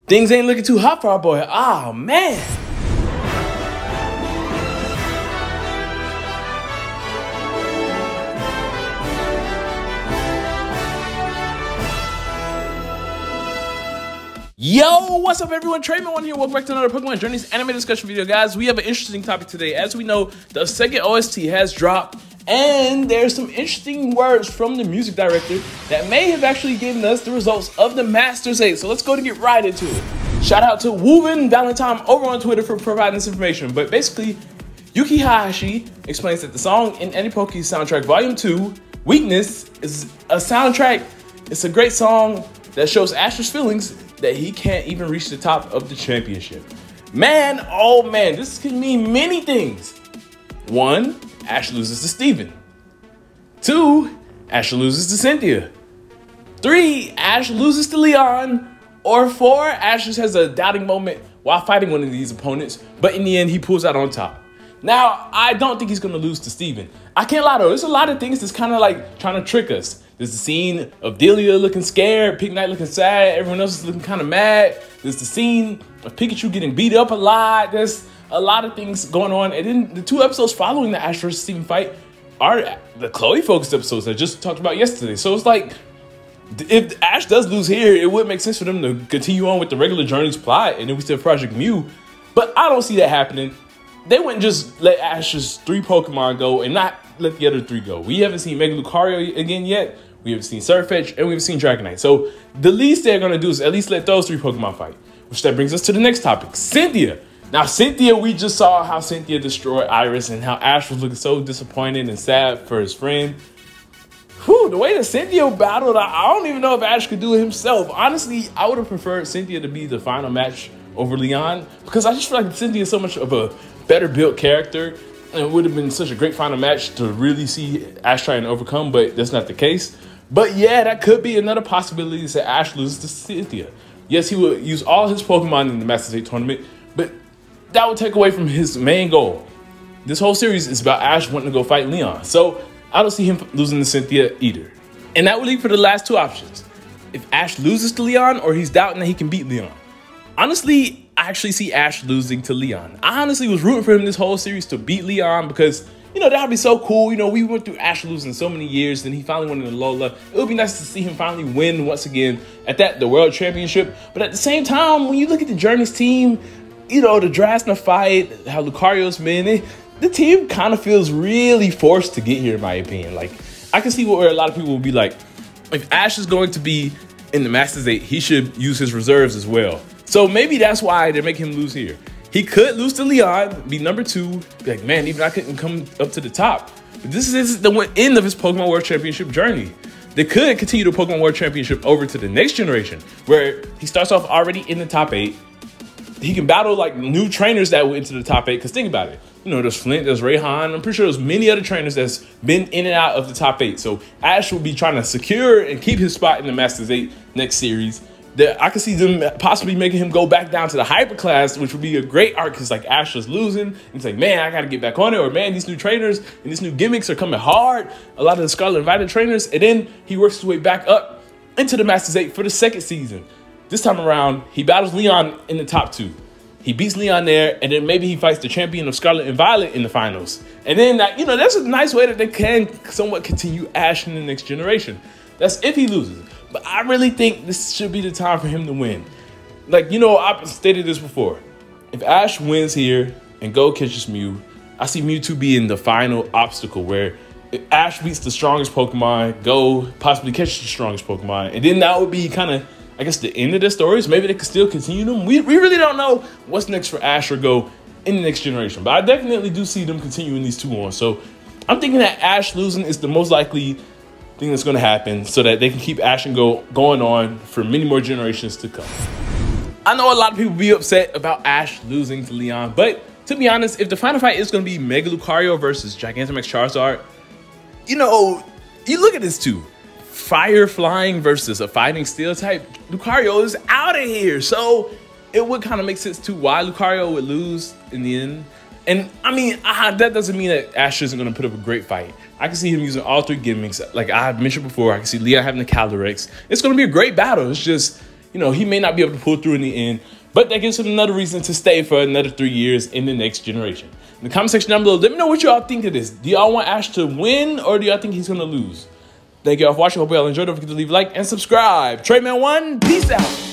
Things ain't looking too hot for our boy. Oh, man. Yo, what's up everyone? Trayman1 here. Welcome back to another Pokemon Journeys anime discussion video, guys. We have an interesting topic today. As we know, the second OST has dropped, and there's some interesting words from the music director that may have actually given us the results of the Masters 8. So let's go to get right into it. Shout out to Woven Valentine over on Twitter for providing this information. But basically, Yuki Hayashi explains that the song in Any Poke Soundtrack Volume 2, Weakness, is a soundtrack. It's a great song that shows Ash's feelings that he can't even reach the top of the championship. Man, oh man, this can mean many things. 1, Ash loses to Steven. 2, Ash loses to Cynthia. 3, Ash loses to Leon. Or 4, Ash just has a doubting moment while fighting one of these opponents, but in the end, he pulls out on top. Now, I don't think he's gonna lose to Steven. I can't lie though, there's a lot of things that's kind of like trying to trick us. There's the scene of Delia looking scared, Pink Knight looking sad, everyone else is looking kind of mad. There's the scene of Pikachu getting beat up a lot. There's a lot of things going on. And then the 2 episodes following the Ash vs. Steven fight are the Chloe focused episodes I just talked about yesterday. So it's like, if Ash does lose here, it would make sense for them to continue on with the regular Journeys plot and then we still have Project Mew. But I don't see that happening. They wouldn't just let Ash's 3 Pokemon go and not let the other 3 go. We haven't seen Mega Lucario again yet. We haven't seen Surfetch, and we haven't seen Dragonite. So the least they're going to do is at least let those 3 Pokemon fight. Which that brings us to the next topic, Cynthia. Now, Cynthia, we just saw how Cynthia destroyed Iris and how Ash was looking so disappointed and sad for his friend. Whew, the way that Cynthia battled, I don't even know if Ash could do it himself. Honestly, I would have preferred Cynthia to be the final match over Leon because I just feel like Cynthia is so much of a better built character. And it would have been such a great final match to really see Ash try and overcome, but that's not the case. But yeah, that could be another possibility that Ash loses to Cynthia. Yes, he would use all his Pokemon in the Masters 8 tournament, but that would take away from his main goal. This whole series is about Ash wanting to go fight Leon. So I don't see him losing to Cynthia either. And that would leave for the last 2 options. If Ash loses to Leon or he's doubting that he can beat Leon. Honestly, I actually see Ash losing to Leon. I honestly was rooting for him this whole series to beat Leon because, you know, that would be so cool. You know, we went through Ash losing so many years, then he finally won in Alola. It would be nice to see him finally win once again at the World Championship. But at the same time, when you look at the Journeys team, you know, the Drasna fight, how Lucario's been, the team kind of feels really forced to get here, in my opinion. Like, I can see where a lot of people will be like, if Ash is going to be in the Masters 8, he should use his reserves as well. So maybe that's why they're making him lose here. He could lose to Leon, be number 2, be like, man, even I couldn't come up to the top. But this is the end of his Pokemon World Championship journey. They could continue the Pokemon World Championship over to the next generation, where he starts off already in the top 8. He can battle like new trainers that went into the top 8, because think about it. You know, there's Flint, there's Rayhan. I'm pretty sure there's many other trainers that's been in and out of the top 8. So Ash will be trying to secure and keep his spot in the Masters 8 next series. I can see them possibly making him go back down to the Hyper Class, which would be a great arc because like Ash was losing. And it's like, man, I got to get back on it. Or man, these new trainers and these new gimmicks are coming hard. A lot of the Scarlet Invited trainers. And then he works his way back up into the Masters 8 for the 2nd season. This time around, he battles Leon in the top 2. He beats Leon there, and then maybe he fights the champion of Scarlet and Violet in the finals. And then, you know, that's a nice way that they can somewhat continue Ash in the next generation. That's if he loses. But I really think this should be the time for him to win. Like, you know, I've stated this before. If Ash wins here and Go catches Mew, I see Mewtwo being the final obstacle where if Ash beats the strongest Pokemon, Go possibly catches the strongest Pokemon, and then that would be kind of, I guess, the end of the stories. Maybe they could still continue them. We really don't know what's next for Ash or Go in the next generation. But I definitely do see them continuing these 2 on. So I'm thinking that Ash losing is the most likely thing that's going to happen so that they can keep Ash and Go going on for many more generations to come. I know a lot of people be upset about Ash losing to Leon, but to be honest, if the final fight is going to be Mega Lucario versus Gigantamax Charizard, you know, you look at this too. Fire flying versus a fighting steel type, Lucario is out of here. So it would kind of make sense too why Lucario would lose in the end. And I mean, that doesn't mean that Ash isn't going to put up a great fight. I can see him using all 3 gimmicks. Like I mentioned before, I can see Leon having the Calyrex. It's going to be a great battle. It's just, you know, he may not be able to pull through in the end, but that gives him another reason to stay for another 3 years in the next generation. In the comment section down below, let me know what y'all think of this. Do y'all want Ash to win, or do y'all think he's going to lose? Thank y'all for watching. Hope y'all enjoyed. Don't forget to leave a like and subscribe. Treyman1, peace out.